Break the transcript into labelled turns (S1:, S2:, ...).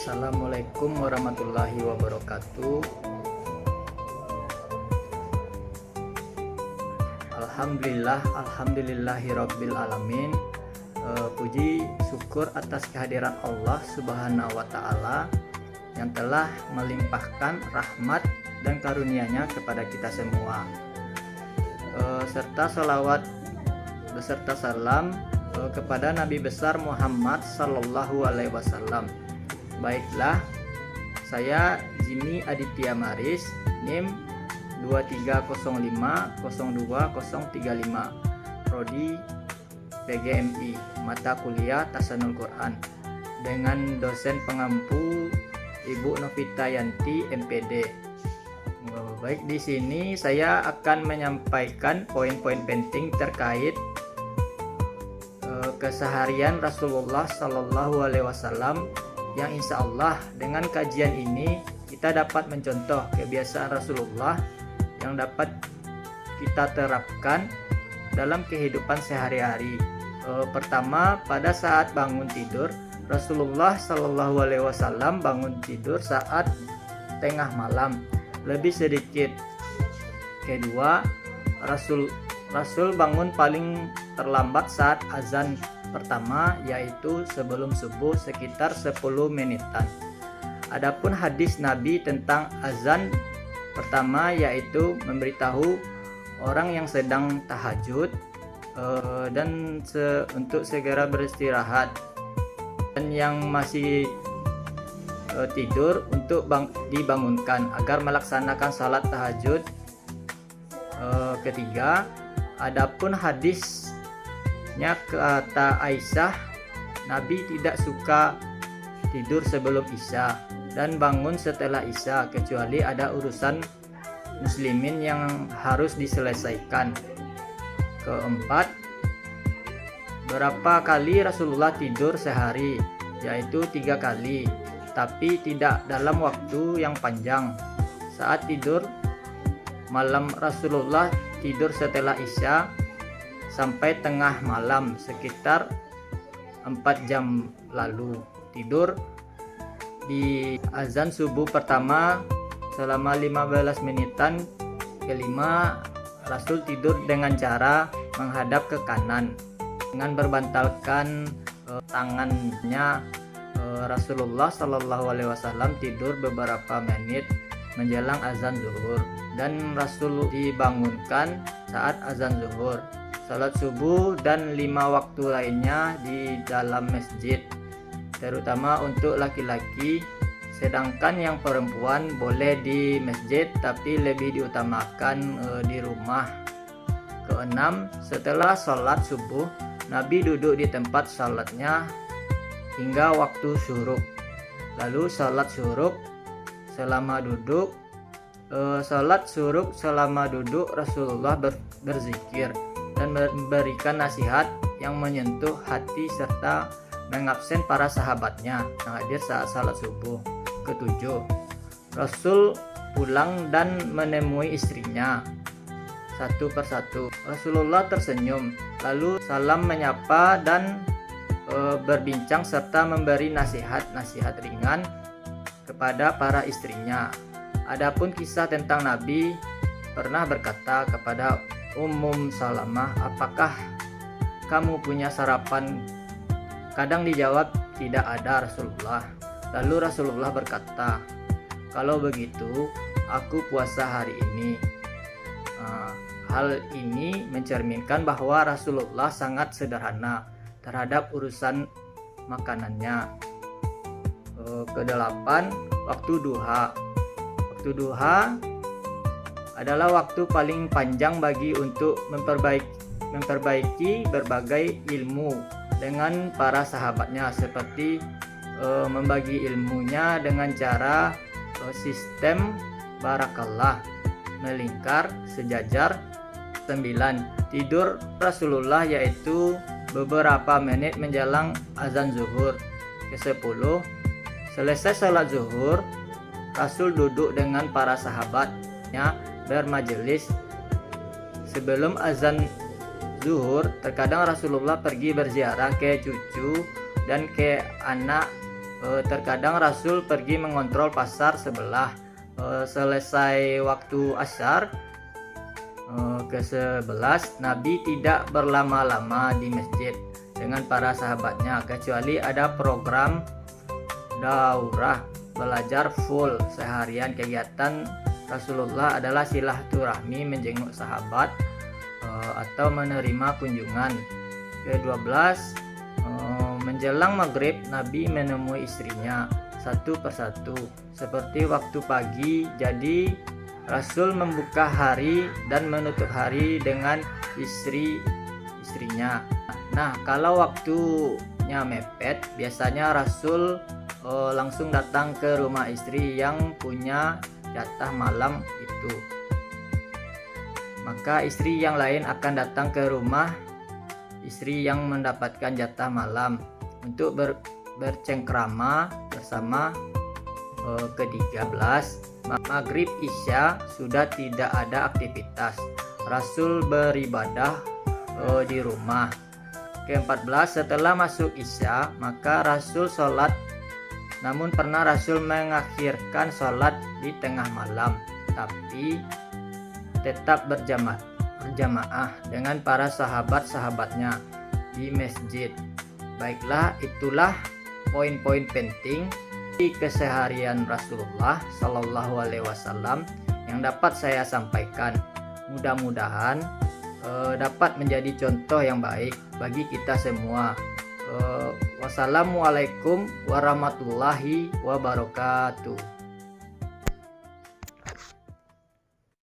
S1: Assalamualaikum warahmatullahi wabarakatuh. Alhamdulillahirabbil alamin. Puji syukur atas kehadiran Allah Subhanahu wa taala yang telah melimpahkan rahmat dan karunia-Nya kepada kita semua. Serta salawat beserta salam kepada Nabi besar Muhammad sallallahu alaihi wasallam. Baiklah, saya Jimmy Aditya Maris, NIM 230502035, prodi PGMI, mata kuliah Tasanul Quran, dengan dosen pengampu Ibu Novita Yanti, MPD. Baik, di sini saya akan menyampaikan poin-poin penting terkait keseharian Rasulullah Sallallahu Alaihi Wasallam, yang insya Allah dengan kajian ini kita dapat mencontoh kebiasaan Rasulullah yang dapat kita terapkan dalam kehidupan sehari-hari. Pertama, pada saat bangun tidur, Rasulullah Sallallahu Alaihi Wasallam bangun tidur saat tengah malam, lebih sedikit. Kedua, Rasul bangun paling terlambat saat azan pertama, yaitu sebelum subuh sekitar 10 menitan. Adapun hadis Nabi tentang azan pertama, yaitu memberitahu orang yang sedang tahajud dan untuk segera beristirahat, dan yang masih tidur untuk dibangunkan agar melaksanakan salat tahajud. Ketiga, adapun hadisnya kata Aisyah, Nabi tidak suka tidur sebelum Isya dan bangun setelah Isya kecuali ada urusan muslimin yang harus diselesaikan. Keempat, berapa kali Rasulullah tidur sehari, yaitu 3 kali, tapi tidak dalam waktu yang panjang. Saat tidur malam, Rasulullah tidur setelah Isya sampai tengah malam, sekitar 4 jam lalu tidur di azan subuh pertama selama 15 menitan. Kelima, Rasul tidur dengan cara menghadap ke kanan dengan berbantalkan tangannya. Rasulullah Shallallahu Alaihi Wasallam tidur beberapa menit menjelang azan zuhur, dan Rasul dibangunkan saat azan zuhur, salat subuh, dan 5 waktu lainnya di dalam masjid, terutama untuk laki-laki, sedangkan yang perempuan boleh di masjid tapi lebih diutamakan di rumah. Keenam, setelah salat subuh, Nabi duduk di tempat salatnya hingga waktu syuruk, lalu salat syuruk. Selama duduk Rasulullah berzikir dan memberikan nasihat yang menyentuh hati serta mengabsen para sahabatnya yang hadir saat salat subuh. Ketujuh, Rasul pulang dan menemui istrinya satu persatu. Rasulullah tersenyum, lalu salam menyapa dan berbincang serta memberi nasihat-nasihat ringan kepada para istrinya. Adapun kisah tentang Nabi pernah berkata kepada Salamah, apakah kamu punya sarapan? Kadang dijawab, tidak ada Rasulullah. Lalu Rasulullah berkata, kalau begitu aku puasa hari ini. Hal ini mencerminkan bahwa Rasulullah sangat sederhana terhadap urusan makanannya. Kedelapan, waktu duha. Waktu duha adalah waktu paling panjang bagi untuk memperbaiki berbagai ilmu dengan para sahabatnya, seperti membagi ilmunya dengan cara sistem barakallah, melingkar, sejajar. 9, tidur Rasulullah, yaitu beberapa menit menjelang azan zuhur. Ke-10, selesai salat zuhur, Rasul duduk dengan para sahabatnya bermajelis. Sebelum azan zuhur, terkadang Rasulullah pergi berziarah ke cucu dan ke anak Terkadang Rasul pergi mengontrol pasar sebelah. Selesai waktu asyar ke-11, Nabi tidak berlama-lama di masjid dengan para sahabatnya, kecuali ada program daurah belajar full seharian. Kegiatan Rasulullah adalah silaturahmi, menjenguk sahabat atau menerima kunjungan. Ke-12, menjelang maghrib Nabi menemui istrinya satu persatu seperti waktu pagi. Jadi Rasul membuka hari dan menutup hari dengan istrinya. Nah, kalau waktunya mepet, biasanya Rasul langsung datang ke rumah istri yang punya jatah malam itu. Maka istri yang lain akan datang ke rumah istri yang mendapatkan jatah malam untuk bercengkrama bersama. Ke-13, maghrib isya sudah tidak ada aktivitas, Rasul beribadah di rumah. Ke-14, setelah masuk isya maka Rasul sholat, namun pernah Rasul mengakhirkan sholat di tengah malam, tapi tetap berjamaah dengan para sahabat-sahabatnya di masjid. Baiklah, itulah poin-poin penting di keseharian Rasulullah Shallallahu Alaihi Wasallam yang dapat saya sampaikan. Mudah-mudahan dapat menjadi contoh yang baik bagi kita semua. Wassalamualaikum warahmatullahi wabarakatuh.